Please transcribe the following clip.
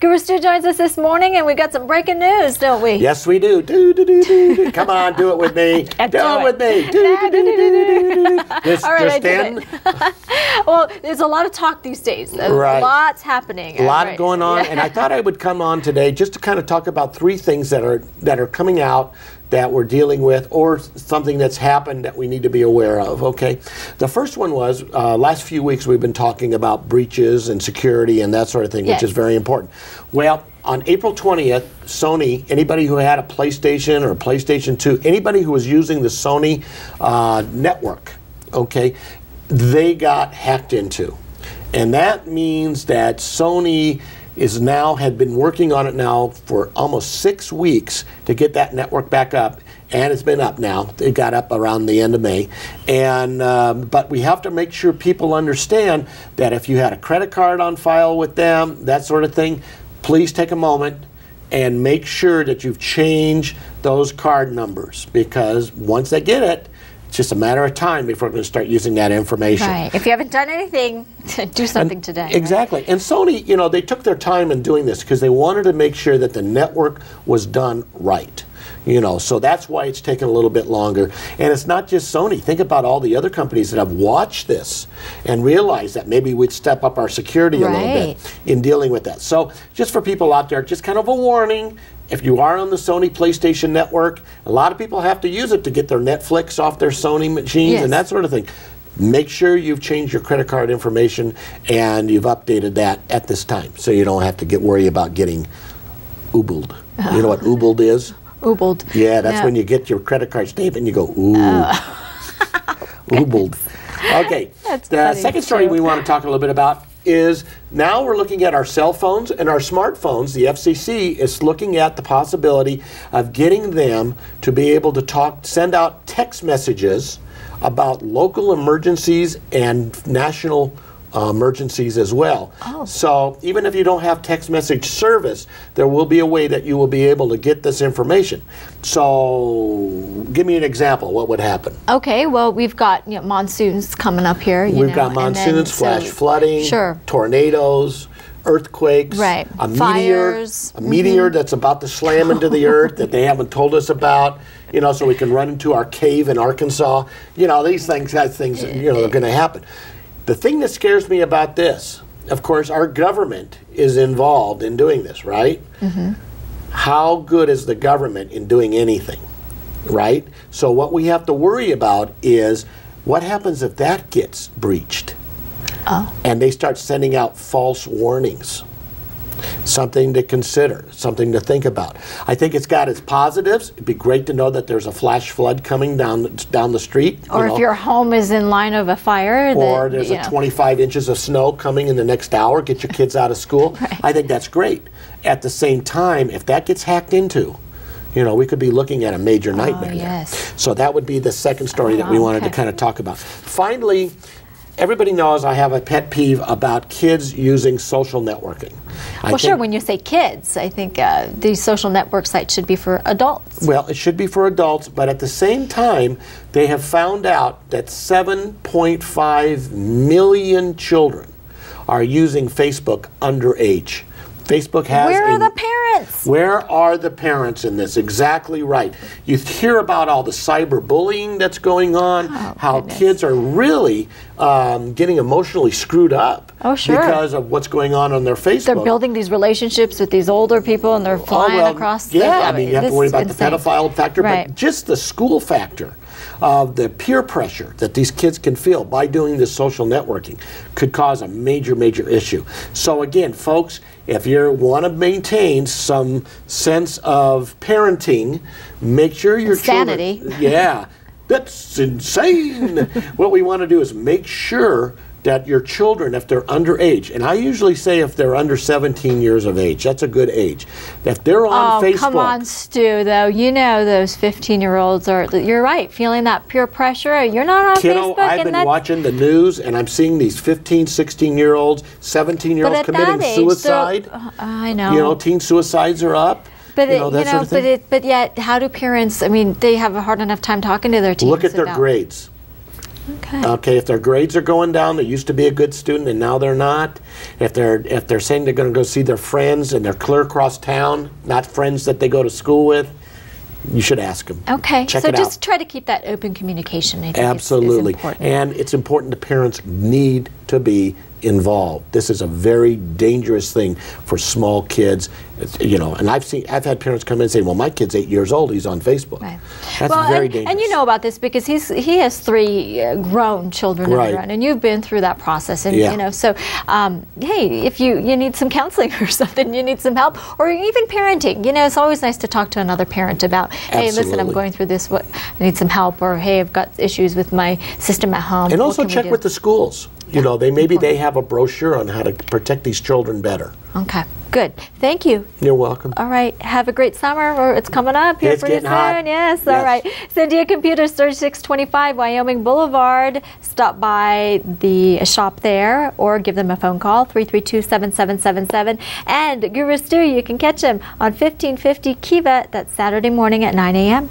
Guru Stu joins us this morning, and we got some breaking news, don't we? Yes, we do. Come on, do it with me. Do it with me. Just stand. Well, there's a lot of talk these days. Right. Lots happening. A lot going on, and I thought I would come on today just to kind of talk about three things that are coming out that we're dealing with, or something that's happened that we need to be aware of, okay? The first one was, last few weeks we've been talking about breaches and security and that sort of thing, which is very important. Well, on April 20th, Sony, anybody who had a PlayStation or a PlayStation 2, anybody who was using the Sony network, okay, they got hacked into. And that means that Sony had been working on it now for almost 6 weeks to get that network back up, and it's been up now. It got up around the end of May, and but we have to make sure people understand that if you had a credit card on file with them, that sort of thing, please take a moment and make sure that you've changed those card numbers, because once they get it, it's just a matter of time before we're going to start using that information. Right. If you haven't done anything, do something today. Exactly. Right? And Sony, you know, they took their time in doing this because they wanted to make sure that the network was done right. You know, so that's why it's taken a little bit longer. And it's not just Sony. Think about all the other companies that have watched this and realized that maybe we'd step up our security a little bit in dealing with that. So just for people out there, just kind of a warning. If you are on the Sony PlayStation Network, a lot of people have to use it to get their Netflix off their Sony machines and that sort of thing. Make sure you've changed your credit card information and you've updated that at this time, so you don't have to worry about getting oobled. You know what oobled is? Oobled. Yeah, that's when you get your credit card statement and you go, ooh. Oobled. Okay, the second story we want to talk a little bit about is now we're looking at our cell phones and our smartphones. The FCC is looking at the possibility of getting them to be able to send out text messages about local emergencies and national emergencies as well. So even if you don't have text message service, there will be a way that you will be able to get this information. So give me an example. What would happen? Okay, well, we've got monsoons coming up here. We've got monsoons, flash flooding, tornadoes, earthquakes, a meteor that's about to slam into the earth that they haven't told us about, you know, so we can run into our cave in Arkansas. You know, these things are going to happen. The thing that scares me about this, of course, our government is involved in doing this, right? How good is the government in doing anything, right? So what we have to worry about is what happens if that gets breached and they start sending out false warnings. Something to consider, something to think about. I think it's got its positives. It'd be great to know that there's a flash flood coming down the street. Or if your home is in line of a fire. Or there's 25 inches of snow coming in the next hour. Get your kids out of school. I think that's great. At the same time, if that gets hacked into, you know, we could be looking at a major nightmare there. So that would be the second story that we wanted to kind of talk about. Finally, everybody knows I have a pet peeve about kids using social networking. Well, sure, when you say kids, I think these social network sites should be for adults. Well, it should be for adults, but at the same time, they have found out that 7.5 million children are using Facebook underage. Facebook has Where are the parents? Where are the parents in this? Exactly right. You hear about all the cyberbullying that's going on, how kids are really getting emotionally screwed up because of what's going on their Facebook. They're building these relationships with these older people and they're flying across. I mean, you have to worry about the pedophile factor, but just the school factor. The peer pressure that these kids can feel by doing this social networking could cause a major, major issue. So again, folks, if you want to maintain some sense of parenting, make sure your children... Yeah, that's insane. What we want to do is make sure that your children, if they're underage, and I usually say if they're under 17 years of age, that's a good age. If they're on Facebook... come on, Stu, though. You know those 15-year-olds are, you're right, feeling that peer pressure. You're not on Facebook. I've been watching the news, and I'm seeing these 15, 16-year-olds, 17-year-olds committing suicide. I know. You know, teen suicides are up. But but yet, how do parents? I mean, they have a hard enough time talking to their teens. Look at their grades. Okay. Okay, if their grades are going down, they used to be a good student and now they're not. If they're saying they're going to go see their friends and they're clear across town, not friends that they go to school with, you should ask them. Okay, Check so it just out. try to keep that open communication. I think Absolutely. is important. And it's important that parents need to be involved. This is a very dangerous thing for small kids. You know, and I've had parents come in and say, "Well, my kid's 8 years old. He's on Facebook." Right. That's very dangerous. And you know about this because he has 3 grown children of Right. their own, and you've been through that process. And Yeah. you know, so hey, if you need some counseling or something, you need some help, or even parenting. You know, it's always nice to talk to another parent about, hey, listen, I'm Absolutely. going through this. What I need some help, or hey, I've got issues with my system at home. And What also can we check do? with the schools. You know, maybe they have a brochure on how to protect these children better. Okay, good. Thank you. You're welcome. All right. Have a great summer. Or it's coming up here It's pretty soon. getting hot. Yes. Yes. All right. Sandia Computers, 3625 Wyoming Boulevard. Stop by the shop there or give them a phone call, 332-7777. And Guru Stu, you can catch him on 1550 Kiva. That's Saturday morning at 9 a.m.